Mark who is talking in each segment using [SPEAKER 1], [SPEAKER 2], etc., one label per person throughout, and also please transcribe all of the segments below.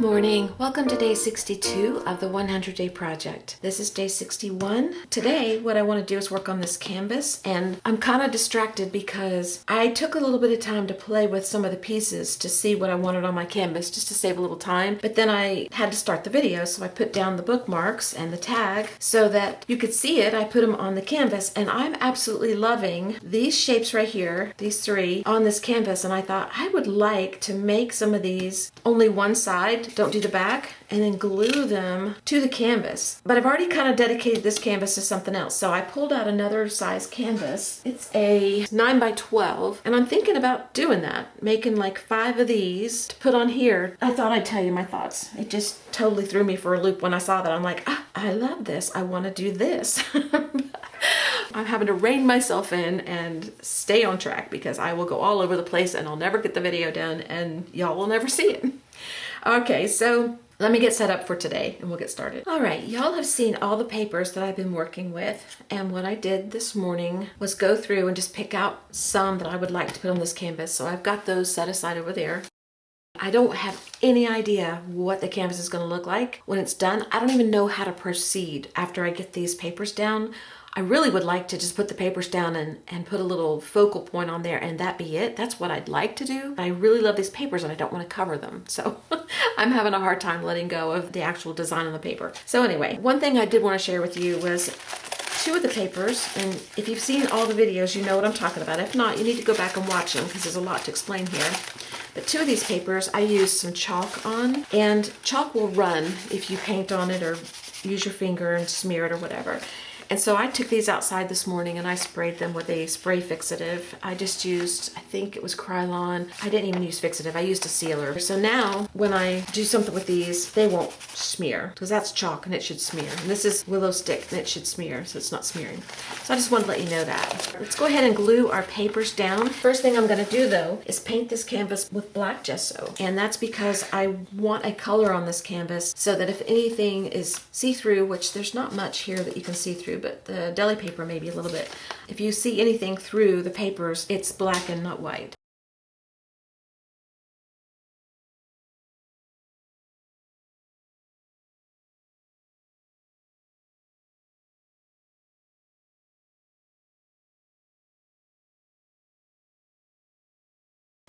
[SPEAKER 1] morning. Welcome to day 62 of the 100 Day Project. This is day 61. Today, what I want to do is work on this canvas, and I'm kind of distracted because I took a little bit of time to play with some of the pieces to see what I wanted on my canvas, just to save a little time. But then I had to start the video, so I put down the bookmarks and the tag so that you could see it. I put them on the canvas, and I'm absolutely loving these shapes right here, these three, on this canvas. And I thought I would like to make some of these only one side, don't do the back, and then glue them to the canvas. But I've already kind of dedicated this canvas to something else, so I pulled out another size canvas. It's a 9 by 12, and I'm thinking about doing that, making like 5 of these to put on here. I thought I'd tell you my thoughts. It just totally threw me for a loop when I saw that. I'm like, I love this. I want to do this. I'm having to rein myself in and stay on track because I will go all over the place and I'll never get the video done and y'all will never see it. Okay, so let me get set up for today and we'll get started. All right, y'all have seen all the papers that I've been working with, and what I did this morning was go through and just pick out some that I would like to put on this canvas. So I've got those set aside over there. I don't have any idea what the canvas is going to look like when it's done. I don't even know how to proceed after I get these papers down. I really would like to just put the papers down and put a little focal point on there and that be it. That's what I'd like to do. I really love these papers and I don't want to cover them. So I'm having a hard time letting go of the actual design on the paper. So anyway, one thing I did want to share with you was 2 of the papers, and if you've seen all the videos, you know what I'm talking about. If not, you need to go back and watch them because there's a lot to explain here. But 2 of these papers I used some chalk on, and chalk will run if you paint on it or use your finger and smear it or whatever. And so I took these outside this morning and I sprayed them with a spray fixative. I just used, I think it was Krylon. I didn't even use fixative, I used a sealer. So now when I do something with these, they won't smear because that's chalk and it should smear. And this is willow stick and it should smear, so it's not smearing. So I just wanted to let you know that. Let's go ahead and glue our papers down. First thing I'm gonna do though is paint this canvas with black gesso. And that's because I want a color on this canvas so that if anything is see-through, which there's not much here that you can see through, but the deli paper maybe a little bit. If you see anything through the papers, it's black and not white.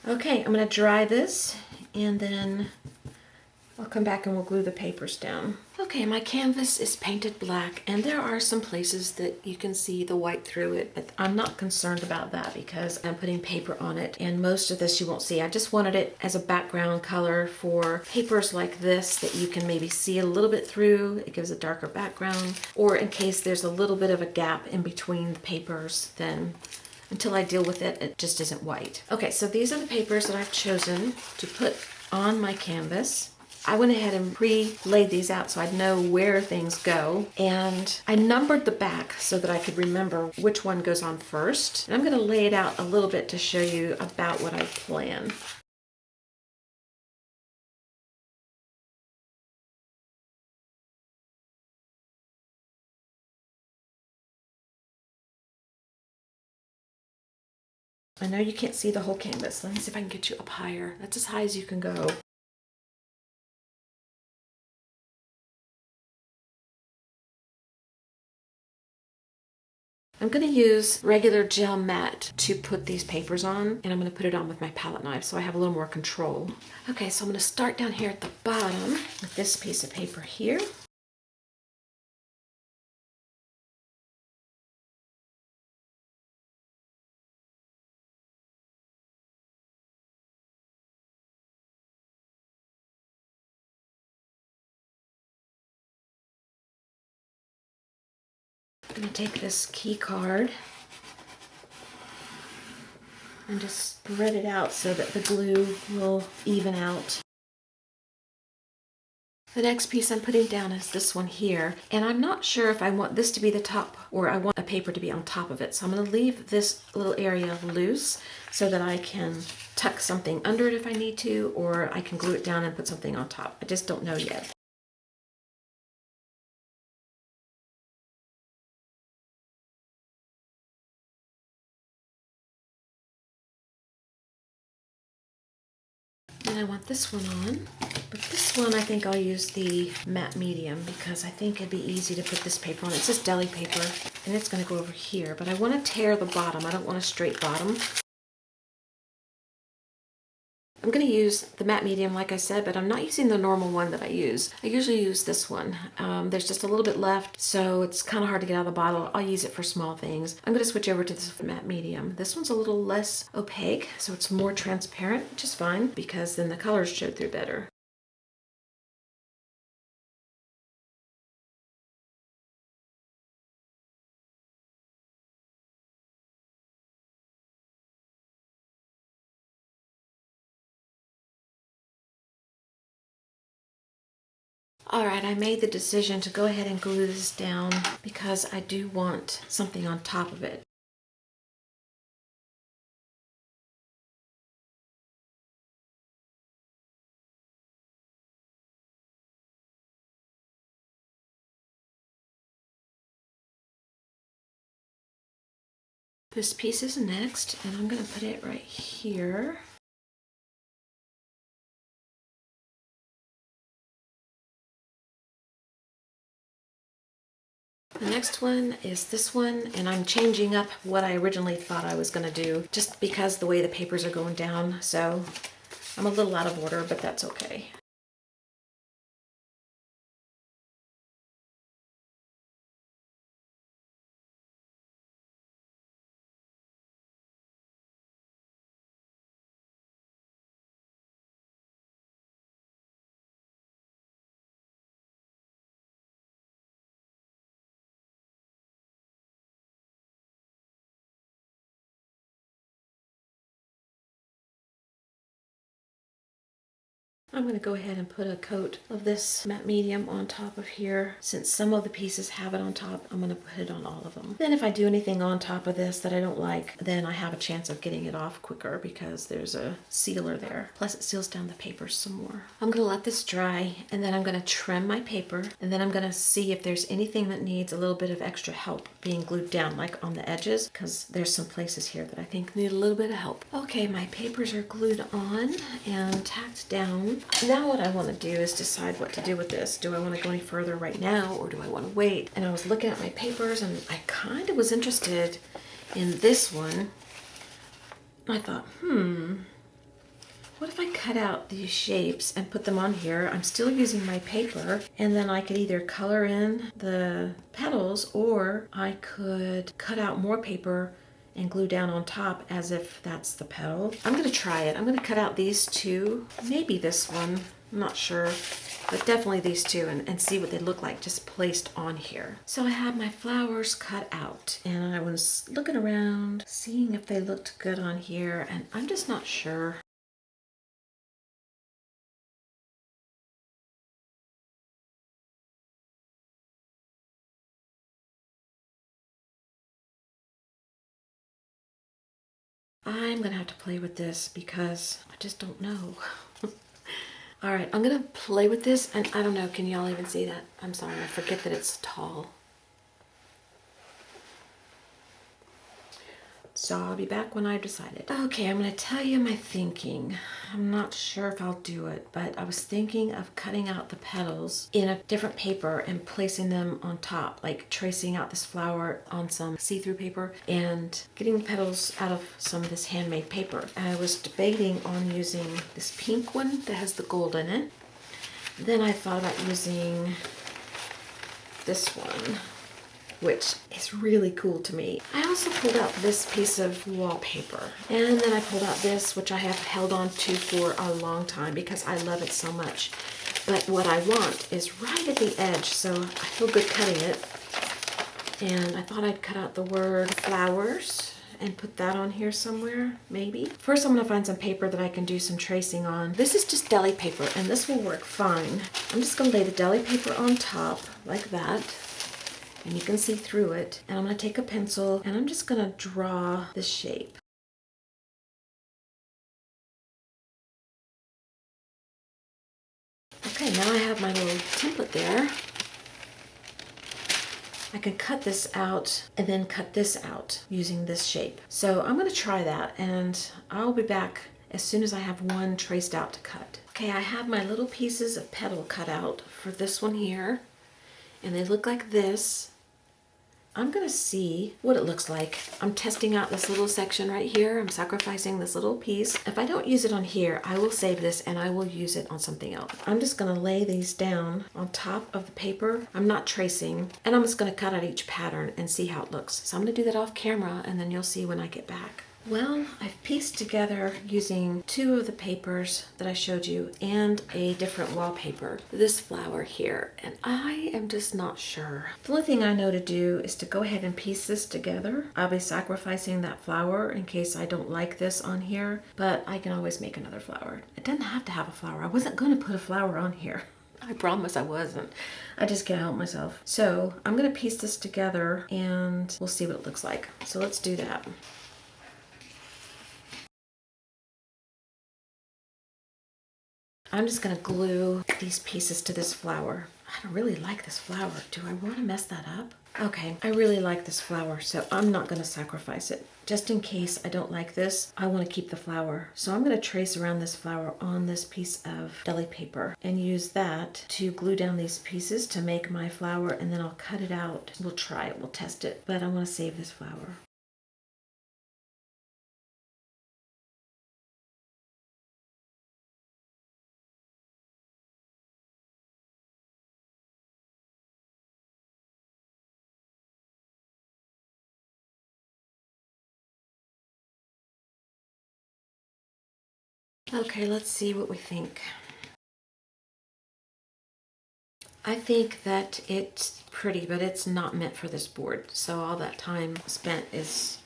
[SPEAKER 1] Okay, I'm going to dry this and then I'll come back and we'll glue the papers down. Okay, my canvas is painted black and there are some places that you can see the white through it, but I'm not concerned about that because I'm putting paper on it and most of this you won't see. I just wanted it as a background color for papers like this that you can maybe see a little bit through. It gives a darker background, or in case there's a little bit of a gap in between the papers, then until I deal with it, it just isn't white. Okay, so these are the papers that I've chosen to put on my canvas. I went ahead and pre-laid these out so I'd know where things go. And I numbered the back so that I could remember which one goes on first. And I'm gonna lay it out a little bit to show you about what I plan. I know you can't see the whole canvas. Let me see if I can get you up higher. That's as high as you can go. I'm going to use regular gel matte to put these papers on, and I'm going to put it on with my palette knife so I have a little more control. Okay, so I'm going to start down here at the bottom with this piece of paper here. I'm going to take this key card and just spread it out so that the glue will even out. The next piece I'm putting down is this one here, and I'm not sure if I want this to be the top or I want a paper to be on top of it. So I'm going to leave this little area loose so that I can tuck something under it if I need to, or I can glue it down and put something on top. I just don't know yet. And I want this one on. But this one I think I'll use the matte medium because I think it'd be easy to put this paper on. It's just deli paper and it's going to go over here. But I want to tear the bottom. I don't want a straight bottom. I'm going to use the matte medium like I said, but I'm not using the normal one that I use. I usually use this one. There's just a little bit left, so it's kind of hard to get out of the bottle. I'll use it for small things. I'm going to switch over to this matte medium. This one's a little less opaque, so it's more transparent, which is fine because then the colors show through better. All right, I made the decision to go ahead and glue this down because I do want something on top of it. This piece is next, and I'm going to put it right here. The next one is this one, and I'm changing up what I originally thought I was going to do just because the way the papers are going down, so I'm a little out of order, but that's okay. I'm going to go ahead and put a coat of this matte medium on top of here. Since some of the pieces have it on top, I'm going to put it on all of them. Then if I do anything on top of this that I don't like, then I have a chance of getting it off quicker because there's a sealer there. Plus it seals down the paper some more. I'm going to let this dry and then I'm going to trim my paper and then I'm going to see if there's anything that needs a little bit of extra help being glued down, like on the edges, because there's some places here that I think need a little bit of help. Okay, my papers are glued on and tacked down. Now what I want to do is decide what to do with this. Do I want to go any further right now or do I want to wait? And I was looking at my papers and I kind of was interested in this one. I thought, what if I cut out these shapes and put them on here? I'm still using my paper and then I could either color in the petals or I could cut out more paper and glue down on top as if that's the petal. I'm gonna try it. I'm gonna cut out these two, maybe this one, I'm not sure, but definitely these two and see what they look like just placed on here. So I had my flowers cut out and I was looking around, seeing if they looked good on here, and I'm just not sure. I'm gonna have to play with this because I just don't know. All right, I'm gonna play with this and I don't know, can y'all even see that? I'm sorry, I forget that it's tall. So I'll be back when I've decided. Okay, I'm gonna tell you my thinking. I'm not sure if I'll do it, but I was thinking of cutting out the petals in a different paper and placing them on top, like tracing out this flower on some see-through paper and getting the petals out of some of this handmade paper. I was debating on using this pink one that has the gold in it. Then I thought about using this one, which is really cool to me. I also pulled out this piece of wallpaper, and then I pulled out this, which I have held on to for a long time because I love it so much. But what I want is right at the edge, so I feel good cutting it. And I thought I'd cut out the word flowers and put that on here somewhere, maybe. First, I'm gonna find some paper that I can do some tracing on. This is just deli paper, and this will work fine. I'm just gonna lay the deli paper on top like that. And you can see through it. And I'm gonna take a pencil and I'm just gonna draw the shape. Okay, now I have my little template there. I can cut this out and then cut this out using this shape. So I'm gonna try that and I'll be back as soon as I have one traced out to cut. Okay, I have my little pieces of petal cut out for this one here, and they look like this. I'm gonna see what it looks like. I'm testing out this little section right here. I'm sacrificing this little piece. If I don't use it on here, I will save this and I will use it on something else. I'm just gonna lay these down on top of the paper. I'm not tracing, and I'm just gonna cut out each pattern and see how it looks. So I'm gonna do that off camera, and then you'll see when I get back. Well, I've pieced together using 2 of the papers that I showed you and a different wallpaper, this flower here, and I am just not sure. The only thing I know to do is to go ahead and piece this together. I'll be sacrificing that flower in case I don't like this on here, but I can always make another flower. It doesn't have to have a flower. I wasn't going to put a flower on here. I promise I wasn't. I just can't help myself. So I'm going to piece this together and we'll see what it looks like. So let's do that. I'm just gonna glue these pieces to this flower. I don't really like this flower. Do I want to mess that up? Okay, I really like this flower, so I'm not gonna sacrifice it. Just in case I don't like this, I want to keep the flower. So I'm gonna trace around this flower on this piece of deli paper and use that to glue down these pieces to make my flower, and then I'll cut it out. We'll try it, we'll test it, but I want to save this flower. Okay, let's see what we think. I think that it's pretty, but it's not meant for this board. So all that time spent is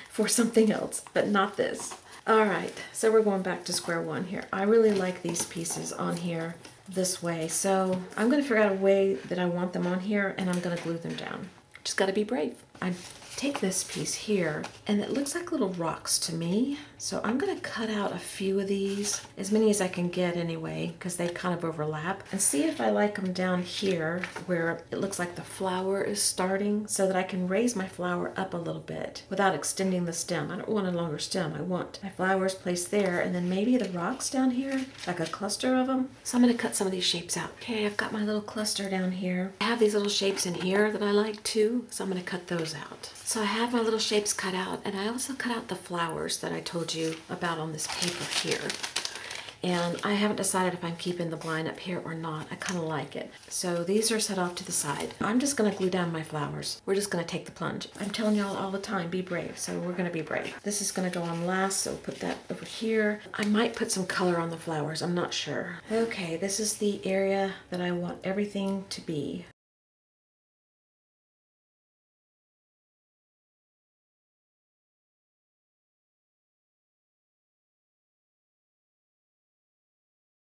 [SPEAKER 1] for something else, but not this. All right, so we're going back to square one here. I really like these pieces on here this way. So I'm gonna figure out a way that I want them on here, and I'm gonna glue them down. Just gotta be brave. I take this piece here, and it looks like little rocks to me. So I'm gonna cut out a few of these, as many as I can get anyway, because they kind of overlap, and see if I like them down here where it looks like the flower is starting, so that I can raise my flower up a little bit without extending the stem. I don't want a longer stem. I want my flowers placed there, and then maybe the rocks down here, like a cluster of them. So I'm gonna cut some of these shapes out. Okay, I've got my little cluster down here. I have these little shapes in here that I like too, so I'm gonna cut those out. So I have my little shapes cut out, and I also cut out the flowers that I told you about on this paper here. And I haven't decided if I'm keeping the blind up here or not. I kind of like it. So these are set off to the side. I'm just gonna glue down my flowers. We're just gonna take the plunge. I'm telling y'all all the time, be brave. So we're gonna be brave. This is gonna go on last, so we'll put that over here. I might put some color on the flowers, I'm not sure. Okay, this is the area that I want everything to be.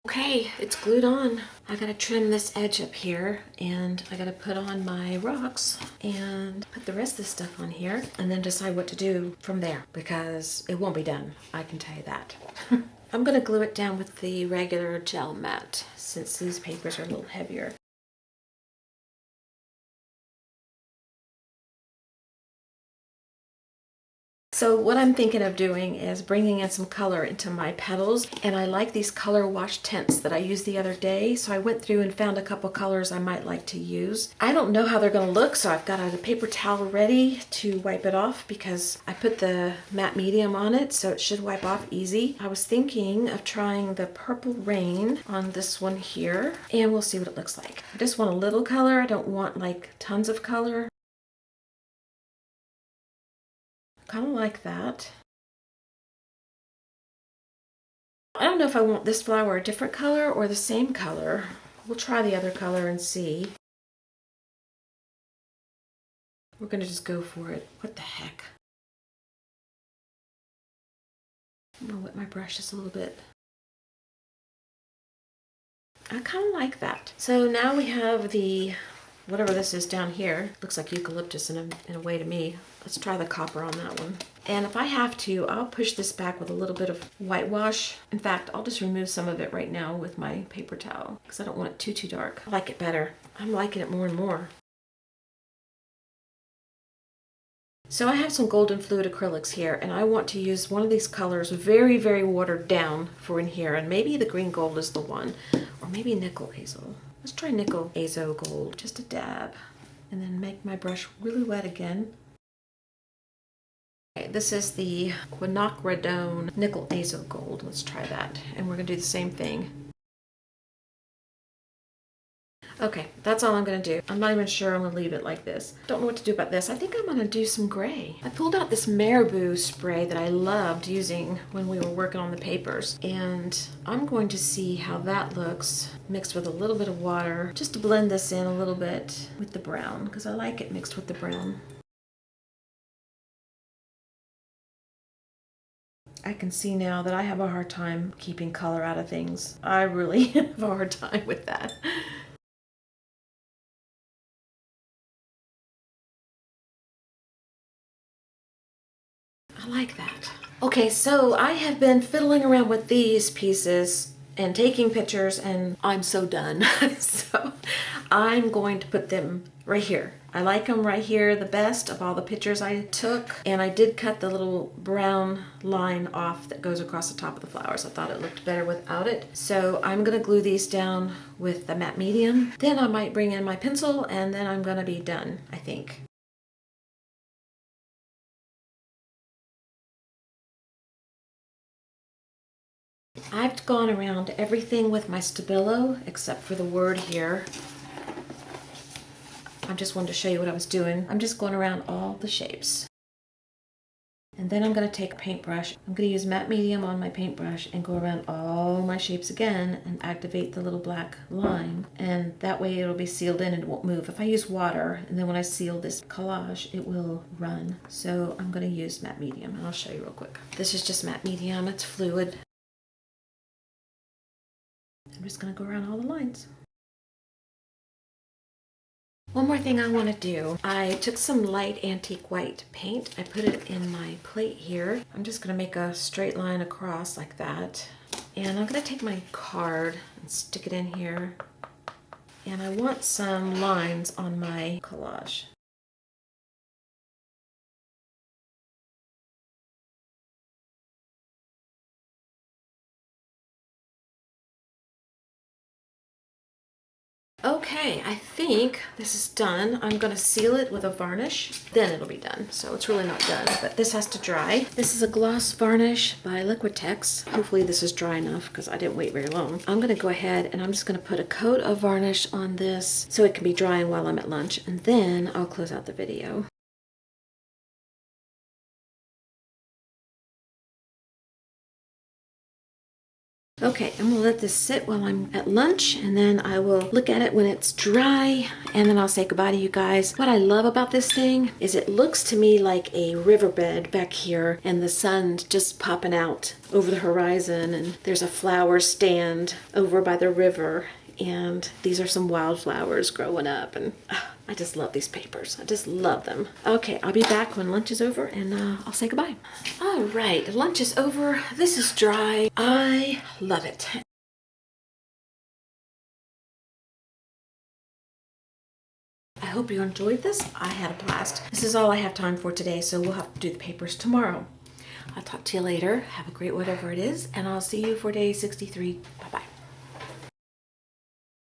[SPEAKER 1] Okay, it's glued on. I gotta trim this edge up here, and I gotta put on my rocks and put the rest of the stuff on here, and then decide what to do from there, because it won't be done, I can tell you that. I'm gonna glue it down with the regular gel mat, since these papers are a little heavier. So what I'm thinking of doing is bringing in some color into my petals, and I like these color wash tints that I used the other day, so I went through and found a couple colors I might like to use. I don't know how they're going to look, so I've got a paper towel ready to wipe it off because I put the matte medium on it, so it should wipe off easy. I was thinking of trying the Purple Rain on this one here, and we'll see what it looks like. I just want a little color. I don't want like tons of color. Kind of like that. I don't know if I want this flower a different color or the same color. We'll try the other color and see. We're gonna just go for it. What the heck? I'm gonna wet my brush just a little bit. I kind of like that. So now we have the whatever this is down here. Looks like eucalyptus in a way to me. Let's try the copper on that one. And if I have to, I'll push this back with a little bit of whitewash. In fact, I'll just remove some of it right now with my paper towel because I don't want it too dark. I like it better. I'm liking it more and more. So I have some golden fluid acrylics here, and I want to use one of these colors very, very watered down for in here, and maybe the green gold is the one, or maybe nickel azo. Let's try nickel azo gold, just a dab, and then make my brush really wet again. Okay, this is the quinacridone nickel azo gold. Let's try that, and we're gonna do the same thing. Okay, that's all I'm gonna do. I'm not even sure I'm gonna leave it like this. Don't know what to do about this. I think I'm gonna do some gray. I pulled out this marabou spray that I loved using when we were working on the papers, and I'm going to see how that looks mixed with a little bit of water, just to blend this in a little bit with the brown, because I like it mixed with the brown. I can see now that I have a hard time keeping color out of things. I really have a hard time with that. I like that. Okay, so I have been fiddling around with these pieces and taking pictures, and I'm so done. So I'm going to put them right here. I like them right here the best of all the pictures I took, and I did cut the little brown line off that goes across the top of the flowers. I thought it looked better without it. So I'm gonna glue these down with the matte medium. Then I might bring in my pencil, and then I'm gonna be done, I think. I've gone around everything with my Stabilo except for the word here. I just wanted to show you what I was doing. I'm just going around all the shapes. And then I'm going to take a paintbrush. I'm going to use matte medium on my paintbrush and go around all my shapes again and activate the little black line. And that way it'll be sealed in and it won't move. If I use water and then when I seal this collage, it will run. So I'm going to use matte medium, and I'll show you real quick. This is just matte medium. It's fluid. I'm just going to go around all the lines. One more thing I want to do. I took some light antique white paint. I put it in my plate here. I'm just going to make a straight line across like that. And I'm going to take my card and stick it in here. And I want some lines on my collage. Okay, I think this is done. I'm gonna seal it with a varnish, then it'll be done. So it's really not done, but this has to dry. This is a gloss varnish by Liquitex. Hopefully this is dry enough because I didn't wait very long. I'm gonna go ahead and I'm just gonna put a coat of varnish on this so it can be drying while I'm at lunch, and then I'll close out the video. Okay, I'm gonna let this sit while I'm at lunch, and then I will look at it when it's dry, and then I'll say goodbye to you guys. What I love about this thing is it looks to me like a riverbed back here, and the sun's just popping out over the horizon, and there's a flower stand over by the river, and these are some wildflowers growing up, and I just love these papers. I just love them. Okay, I'll be back when lunch is over, and I'll say goodbye. All right, lunch is over. This is dry. I love it. I hope you enjoyed this. I had a blast. This is all I have time for today, so we'll have to do the papers tomorrow. I'll talk to you later. Have a great whatever it is, and I'll see you for day 63. Bye-bye.